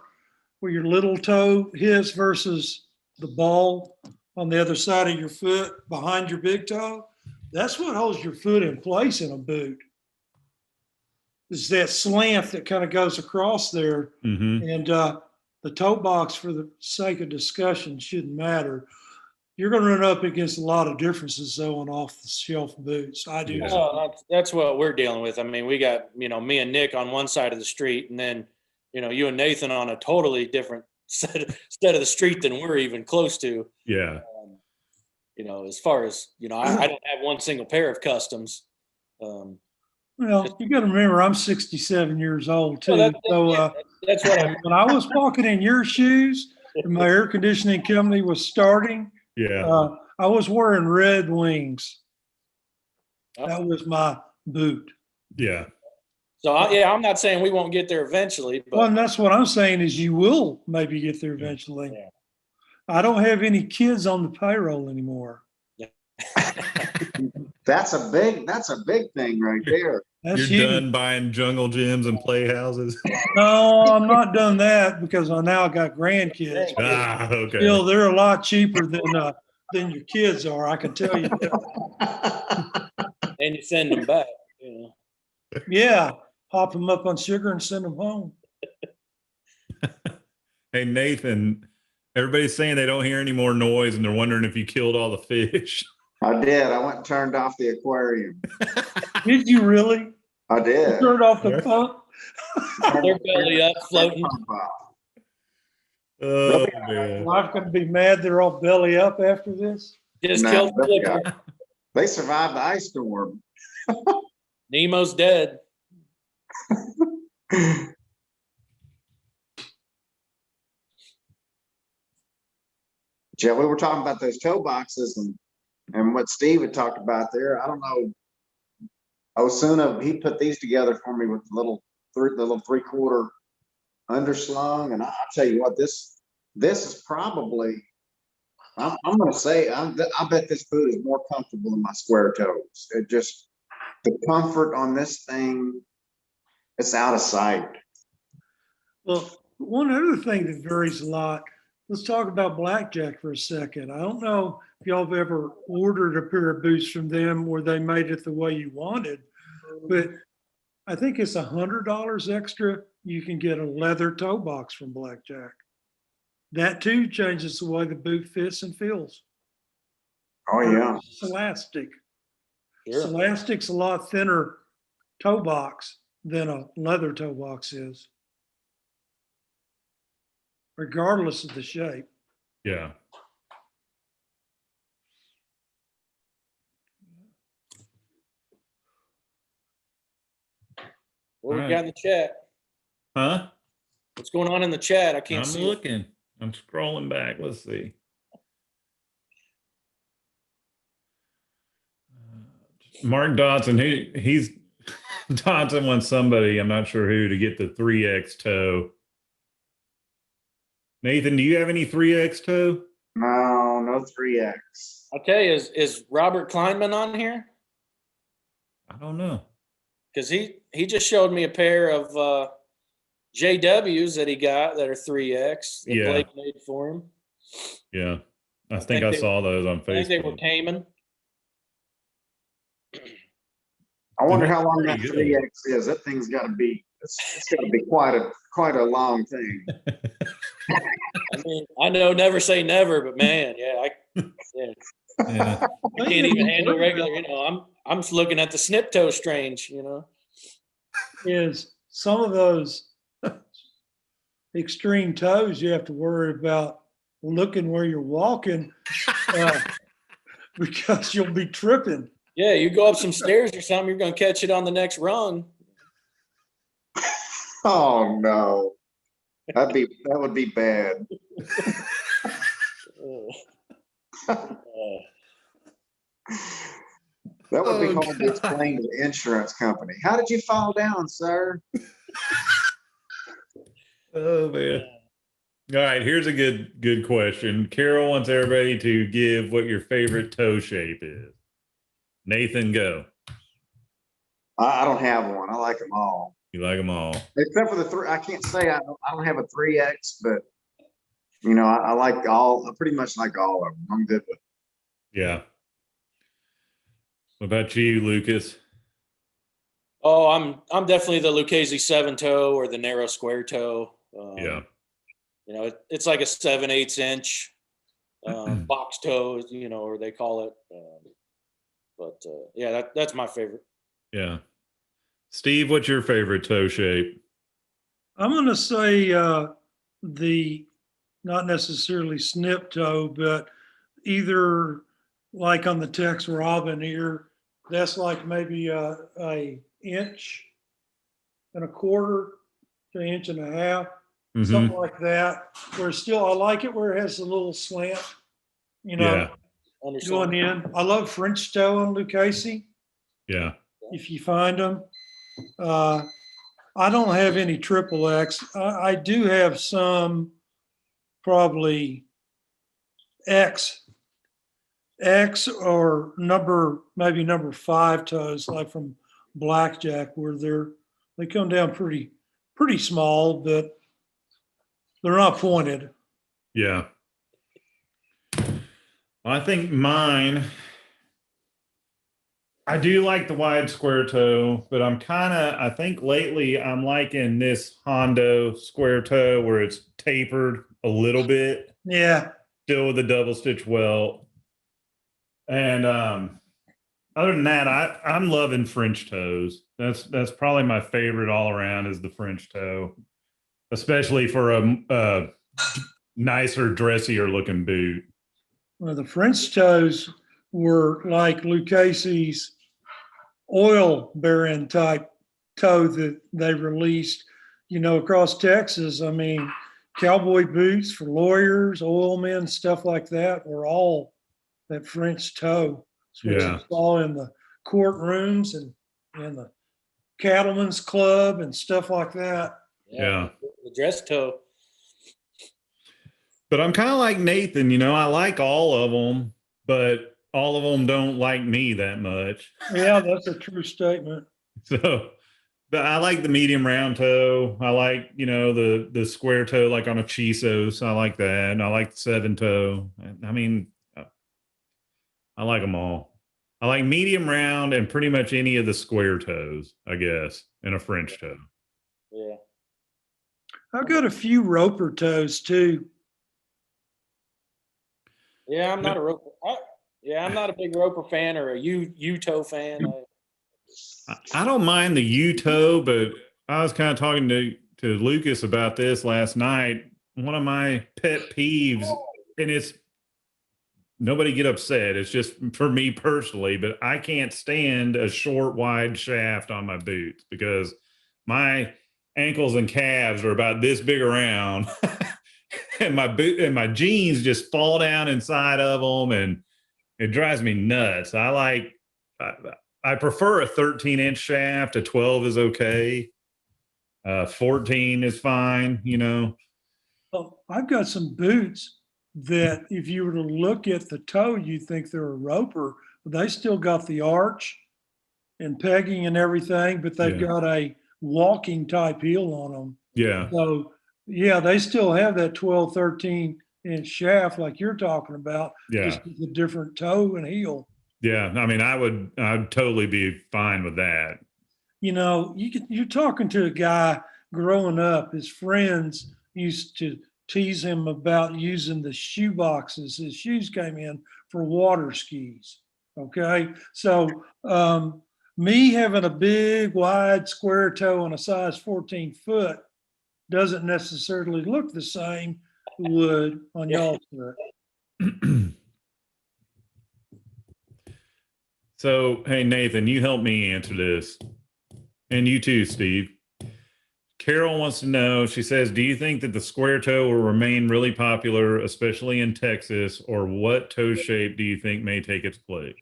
where your little toe hits versus the ball on the other side of your foot behind your big toe, that's what holds your foot in place in a boot. It's that slant that kind of goes across there. Mm-hmm. And the toe box, for the sake of discussion, shouldn't matter. You're going to run up against a lot of differences though on off the shelf boots. I do. Yeah. Oh, that's what we're dealing with. I mean, we got, me and Nick on one side of the street, and then, you and Nathan on a totally different set of the street than we're even close to. Yeah. As far as, I don't have one single pair of customs. Well, you got to remember, I'm 67 years old too. That's what when I was walking in your shoes and my air conditioning company was starting, I was wearing Red Wings. That was my boot. Yeah. So, I'm not saying we won't get there eventually. But well, and that's what I'm saying is you will maybe get there eventually. Yeah. I don't have any kids on the payroll anymore. Yeah. That's a big thing right there. That's You're done buying jungle gyms and playhouses? No, I'm not done that because I now got grandkids. Okay. Still, they're a lot cheaper than your kids are. I can tell you that. And you send them back. Yeah, hop them up on sugar and send them home. Hey Nathan, everybody's saying they don't hear any more noise, and they're wondering if you killed all the fish. I did. I went and turned off the aquarium. Did you really? I did. You turned off the pump? Their belly up, floating. Oh man. Wife gonna be mad they're all belly up after this? Just No, killed they Flipper. They survived the ice storm. Nemo's dead. Yeah, we were talking about those toe boxes and what Steve had talked about there. I don't know. Osuna, he put these together for me with the little 3/4 underslung, and I'll tell you what, this is probably. I'm going to say I bet this boot is more comfortable than my square toes. It just the comfort on this thing, it's out of sight. Well, one other thing that varies a lot, let's talk about Blackjack for a second. I don't know if y'all have ever ordered a pair of boots from them where they made it the way you wanted, but I think it's $100 extra. You can get a leather toe box from Blackjack. That too changes the way the boot fits and feels. Oh yeah. Elastic. Sure. Elastic's a lot thinner toe box than a leather toe box is, regardless of the shape. Yeah. What we All got right. in the chat? Huh? What's going on in the chat? I can't I'm see it. looking. I'm scrolling back. Let's see. Mark Dodson, he's Dodson wants somebody, I'm not sure who, to get the 3X toe. Nathan, do you have any 3X toe? No 3X. I'll tell you, is Robert Kleinman on here? I don't know. Because he just showed me a pair of JWs that he got that are 3X that Yeah. Blake made for him. Yeah. I think I they- saw those on I think they were Facebook. Cayman. I wonder They how look long that pretty good. 3X is. That thing's got to be. It's got to be quite a long thing. I mean, I know never say never, but man, Yeah. I can't even handle regular. I'm just looking at the snip toe strange. Is some of those extreme toes you have to worry about looking where you're walking because you'll be tripping. Yeah, you go up some stairs or something, you're going to catch it on the next rung. Oh no, that would be bad. That would be hard to explain to the insurance company. How did you fall down, sir? Oh man. All right, here's a good question. Carol wants everybody to give what your favorite toe shape is. Nathan, go. I don't have one. I like them all, You like them all. except for the three. I can't say I don't have a 3X, but I like all. I pretty much like all of them. I'm good with. Yeah. What about you, Lucas? Oh, I'm definitely the Lucchese 7-toe or the narrow square toe. Yeah. It's like a 7/8 inch box toe, or they call it. Yeah, that's my favorite. Yeah. Steve, what's your favorite toe shape? I'm going to say the not necessarily snip toe, but either like on the Tex Robin here, that's like maybe a inch and a quarter to an inch and a half, something like that. Where still, I like it where it has a little slant, Yeah. going in. I love French toe on Lucchese. Yeah. If you find them. I don't have any triple X. I do have some probably X or maybe number 5 toes, like from Blackjack, where they come down pretty small, but they're not pointed. Yeah. I think mine, I do like the wide square toe, but I think lately I'm liking this Hondo square toe where it's tapered a little bit, Yeah. still with a double stitch welt. And Other than that, I'm loving French toes. That's probably my favorite all around is the French toe, especially for a nicer, dressier looking boot. Well, the French toes were like Lucchese's oil bearing type toe that they released, across Texas. I mean, cowboy boots for lawyers, oil men, stuff like that were all that French toe. It's what Yeah. you saw in the courtrooms and the cattlemen's club and stuff like that. Yeah. The dress toe. But I'm kind of like Nathan, I like all of them, but all of them don't like me that much. Yeah, that's a true statement. So, but I like the medium round toe. I like, the square toe, like on a Chisos. I like that. And I like the 7-toe. I mean, I like them all. I like medium round and pretty much any of the square toes, I guess, and a French toe. Yeah. I've got a few roper toes too. Yeah, I'm not a roper. I'm not a big roper fan or a U-toe fan. I don't mind the U-toe, but I was kind of talking to Lucas about this last night. One of my pet peeves, and it's nobody get upset. It's just for me personally, but I can't stand a short, wide shaft on my boots because my ankles and calves are about this big around. And my boot and my jeans just fall down inside of them, and it drives me nuts. I prefer a 13-inch shaft. A 12 is okay. 14 is fine. Well, I've got some boots that if you were to look at the toe, you think they're a roper, but they still got the arch and pegging and everything, but they've Yeah. got a walking type heel on them. Yeah. So yeah, they still have that 12, 13-inch shaft like you're talking about, Yeah. just with a different toe and heel. Yeah. I mean, I'd totally be fine with that. You're talking to a guy growing up, his friends used to tease him about using the shoe boxes. His shoes came in for water skis. Okay. So, me having a big, wide, square toe and a size 14 foot doesn't necessarily look the same would on y'all's foot. So, hey, Nathan, you help me answer this. And you too, Steve. Carol wants to know, she says, do you think that the square toe will remain really popular, especially in Texas, or what toe shape do you think may take its place?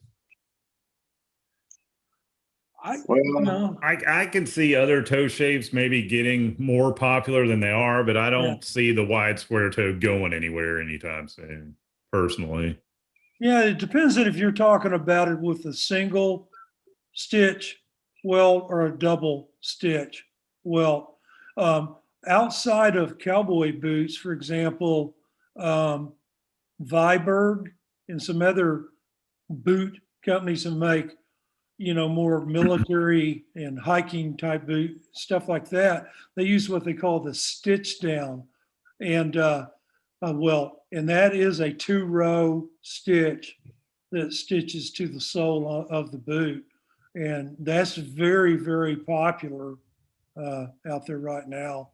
I can see other toe shapes maybe getting more popular than they are, but I don't see the wide square toe going anywhere anytime soon, personally. Yeah, it depends on if you're talking about it with a single stitch welt or a double stitch welt. Outside of cowboy boots, for example, Viberg and some other boot companies that make, more military and hiking type boot, stuff like that. They use what they call the Stitchdown. And and that is a 2-row stitch that stitches to the sole of the boot. And that's very, very popular out there right now.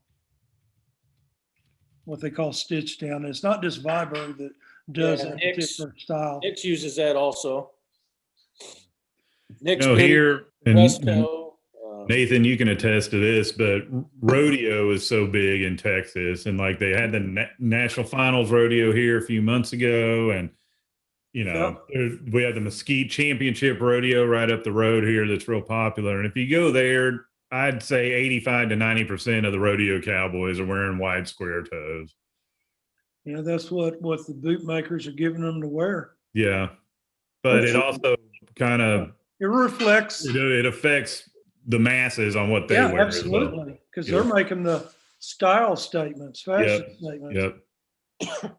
What they call Stitchdown. It's not just Viber that does that particular style. Nick's uses that also. Nick's here, and Resto, Nathan, you can attest to this, but rodeo is so big in Texas, and like they had the national finals rodeo here a few months ago, and we had the Mesquite Championship rodeo right up the road here that's real popular. And if you go there, I'd say 85 to 90% of the rodeo cowboys are wearing wide square toes. Yeah, that's what the boot makers are giving them to wear. Yeah, but it also kind of it reflects. It affects the masses on what they wear. Absolutely, because they're making the style statements, fashion statements. Yep.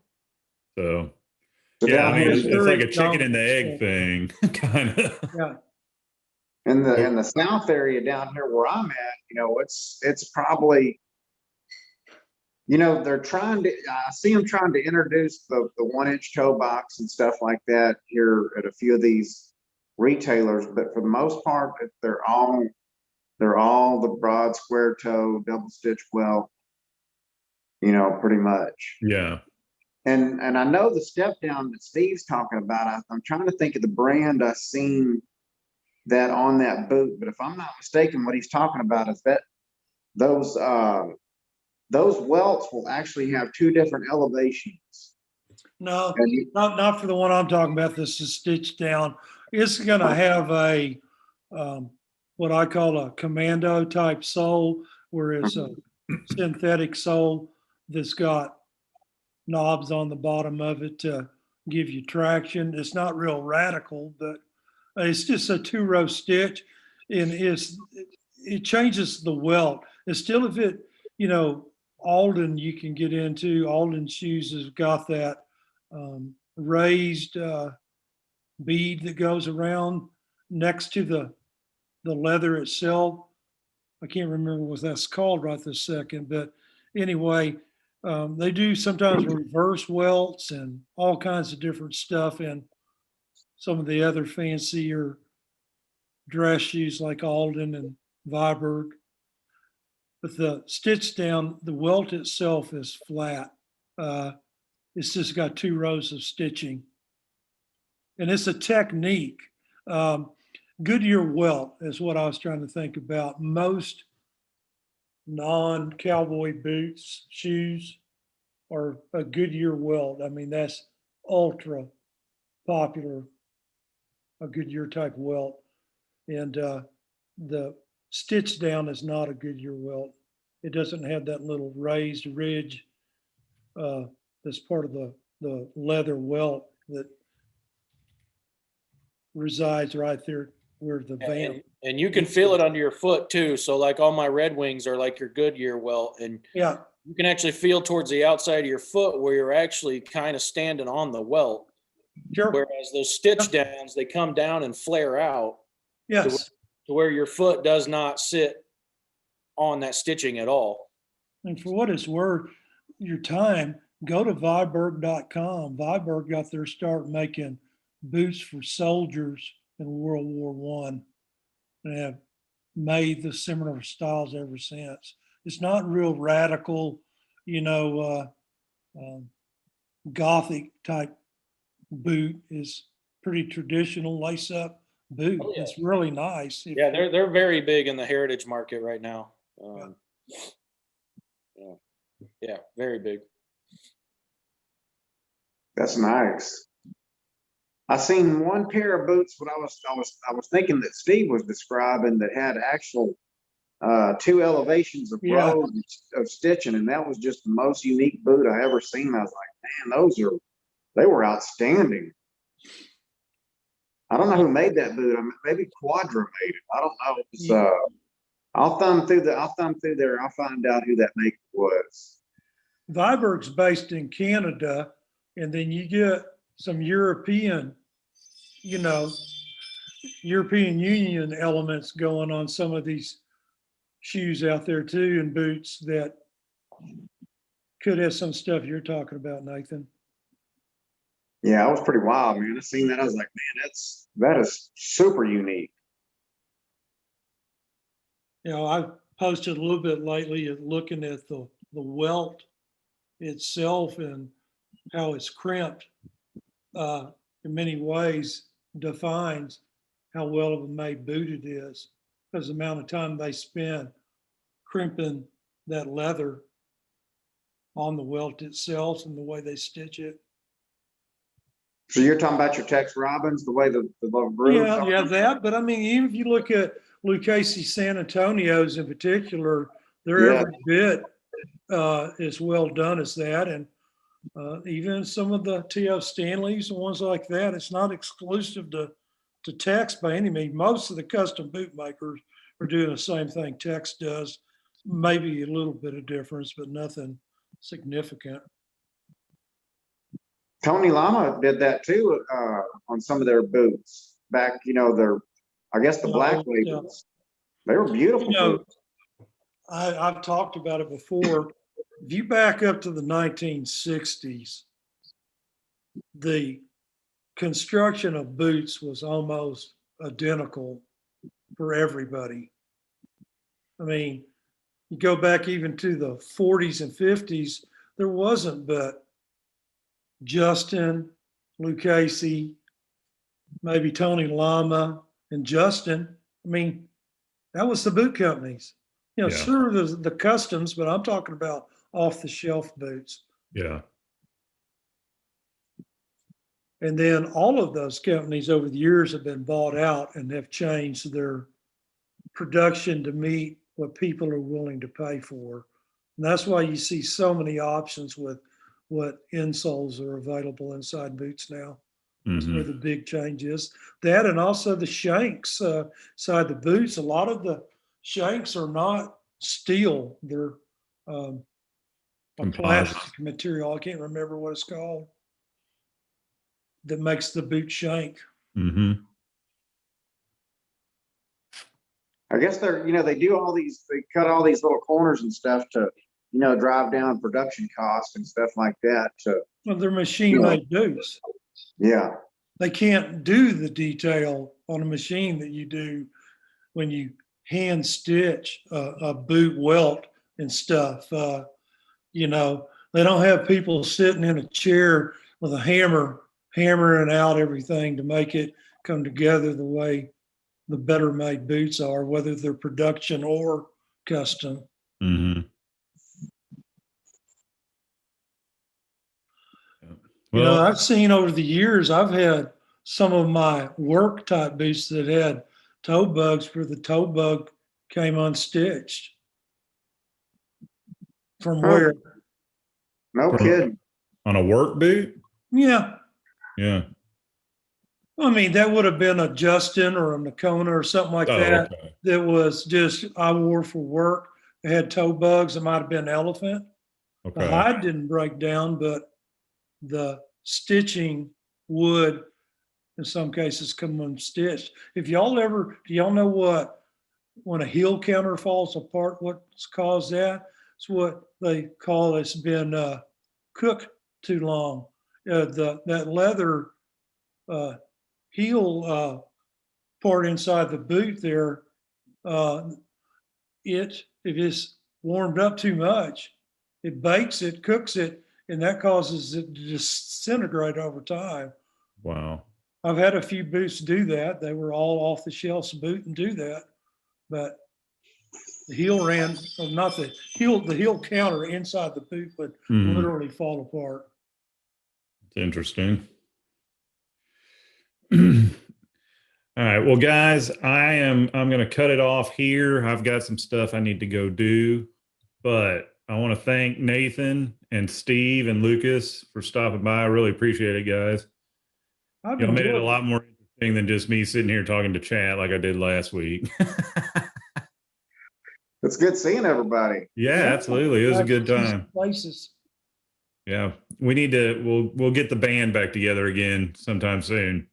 So. Yeah, I mean, it's like a chicken and the egg thing, kind of. Yeah. In the South area down here where I'm at, it's probably, they're trying to. I see them trying to introduce the 1-inch toe box and stuff like that here at a few of these retailers, but for the most part, they're all the broad square toe, double stitch welt, pretty much. Yeah. And I know the step down that Steve's talking about. I'm trying to think of the brand I seen that on that boot, but if I'm not mistaken, what he's talking about is that those welts will actually have two different elevations. No, And not for the one I'm talking about. This is Stitchdown. It's going to have a what I call a commando type sole, where it's a synthetic sole that's got knobs on the bottom of it to give you traction. It's not real radical, but it's just a 2-row stitch, and it changes the welt. And still, if it, Alden you can get into. Alden shoes has got that raised bead that goes around next to the leather itself. I can't remember what that's called right this second, but anyway, they do sometimes reverse welts and all kinds of different stuff in some of the other fancier dress shoes like Alden and Viberg. But the Stitchdown, the welt itself is flat. It's just got 2 rows of stitching. And it's a technique. Goodyear welt is what I was trying to think about. Most non-cowboy boots, shoes are a Goodyear welt. I mean, that's ultra popular, a Goodyear type welt. And the Stitchdown is not a Goodyear welt. It doesn't have that little raised ridge that's part of the leather welt that resides right there where the vamp. And you can feel it under your foot too. So like all my Red Wings are like your Goodyear welt, and Yeah, you can actually feel towards the outside of your foot where you're actually kind of standing on the welt. sure. Whereas those stitch downs, they come down and flare out Yes. to where your foot does not sit on that stitching at all. And for what it's worth, your time, go to Viberg.com. Viberg got their start making boots for soldiers in World War One, and have made the similar styles ever since. It's not real radical, Gothic type boot. Is pretty traditional lace up boot. Oh, yeah. It's really nice. Yeah, they're very big in the heritage market right now. Yeah, very big. that's nice. I seen one pair of boots. What I was thinking that Steve was describing that had actual 2 elevations of rows of stitching, and that was just the most unique boot I ever seen. I was like, man, they were outstanding. I don't know who made that boot. I mean, maybe Quadra made it. I don't know. It's, I'll thumb through there. I'll find out who that maker was. Viberg's based in Canada, and then you get some European Union elements going on some of these shoes out there too, and boots that could have some stuff you're talking about, Nathan. Yeah, that was pretty wild, man. I seen that. I was like, man, that is super unique. I've posted a little bit lately at looking at the welt itself and how it's crimped. In many ways defines how well of a made boot it is, because the amount of time they spend crimping that leather on the welt itself and the way they stitch it. So you're talking about your Tex Robbins, the way the little grooves are? Yeah, that. But I mean, even if you look at Lucchese San Antonio's in particular, they're every bit as well done as that. And even some of the T.O. Stanleys and ones like that, it's not exclusive to Tex by any means. Most of the custom boot makers are doing the same thing Tex does. Maybe a little bit of difference, but nothing significant. Tony Lama did that too on some of their boots back. I guess the black labels. They were beautiful boots. I've talked about it before. If you back up to the 1960s, the construction of boots was almost identical for everybody. I mean, you go back even to the 40s and 50s, there wasn't but Justin, Lucchese, maybe Tony Lama, and Justin. I mean, that was the boot companies. You know, Yeah. sure, there's the customs, but I'm talking about off the shelf boots. Yeah. And then all of those companies over the years have been bought out and have changed their production to meet what people are willing to pay for. And that's why you see so many options with what insoles are available inside boots now. That's where the big change is. That and also the shanks inside the boots. A lot of the shanks are not steel. They're a Composite. plastic material. I can't remember what it's called that makes the boot shank. Mm-hmm. I guess they're, they do all these, they cut all these little corners and stuff to, drive down production costs and stuff like that. Well, they're machine-made boots. Yeah. They can't do the detail on a machine that you do when you hand stitch a boot welt and stuff. They don't have people sitting in a chair with a hammer, hammering out everything to make it come together the way the better made boots are, whether they're production or custom. Mm-hmm. Well, I've seen over the years, I've had some of my work type boots that had toe bugs where the toe bug came unstitched from where. No kidding. On a work boot? Yeah. Yeah. I mean, that would have been a Justin or a Nakona or something like that. Okay. That was just, I wore for work. It had toe bugs. It might have been elephant. Okay. The hide didn't break down, but the stitching would, in some cases, come unstitched. Do y'all know what, when a heel counter falls apart, what's caused that? It's what they call it's been cooked too long. That leather heel part inside the boot there, if it's warmed up too much, it bakes it, cooks it, and that causes it to disintegrate over time. Wow. I've had a few boots do that. They were all off the shelves boot and do that, but the heel not the heel counter inside the boot would literally fall apart. It's interesting. All right. Well, guys, I'm going to cut it off here. I've got some stuff I need to go do, but I want to thank Nathan and Steve and Lucas for stopping by. I really appreciate it, guys. Y'all made it a lot more interesting than just me sitting here talking to chat like I did last week. It's good seeing everybody. Yeah, absolutely. It was a good time. Places. Yeah. We need to, we'll get the band back together again sometime soon.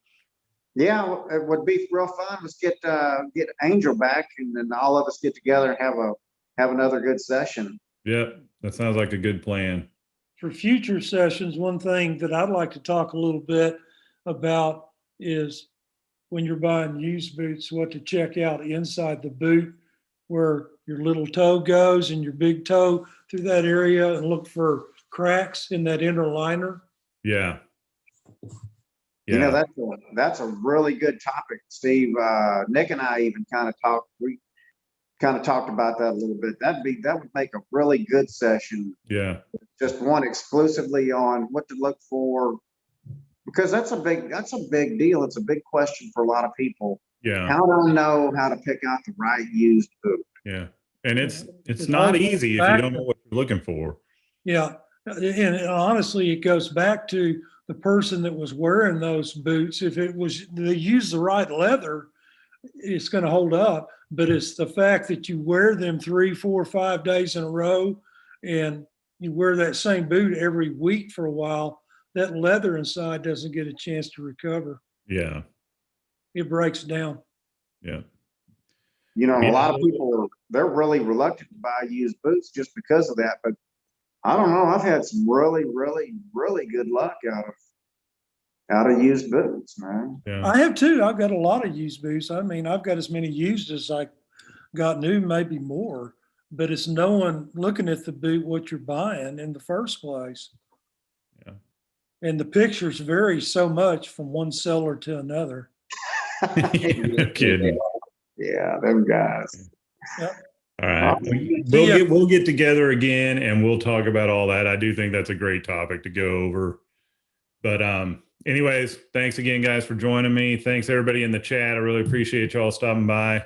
Yeah, it would be real fun. Let's get Angel back, and then all of us get together and have another good session. Yep, that sounds like a good plan. For future sessions, one thing that I'd like to talk a little bit about is when you're buying used boots, what to check out inside the boot, where your little toe goes and your big toe through that area, and look for cracks in that inner liner. Yeah. Yeah. That's a really good topic, Steve. Nick and I even kind of talked. We kind of talked about that a little bit. That would make a really good session. Yeah. Just one exclusively on what to look for, because that's a big deal. It's a big question for a lot of people. Yeah. How do I know how to pick out the right used boot? Yeah. And it's not easy if you don't know what you're looking for. Yeah. And honestly, it goes back to the person that was wearing those boots. If they use the right leather, it's going to hold up. But it's the fact that you wear them 3, 4, 5 days in a row, and you wear that same boot every week for a while, that leather inside doesn't get a chance to recover. Yeah. It breaks down. Yeah. A lot of people, they're really reluctant to buy used boots just because of that. But I don't know. I've had some really, really, really good luck out of Out of used boots, man. Yeah. I have too. I've got a lot of used boots. I mean, I've got as many used as I got new, maybe more. But it's knowing, looking at the boot, what you're buying in the first place. Yeah. And the pictures vary so much from one seller to another. No kidding. Yeah, them guys. Yep. All right. Yeah. We'll get together again and we'll talk about all that. I do think that's a great topic to go over. But anyways, thanks again, guys, for joining me. Thanks everybody in the chat. I really appreciate y'all stopping by.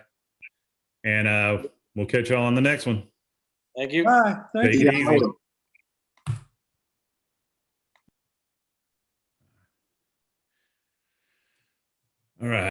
And we'll catch y'all on the next one. Thank you. Bye. Thank Take you. it easy. All right.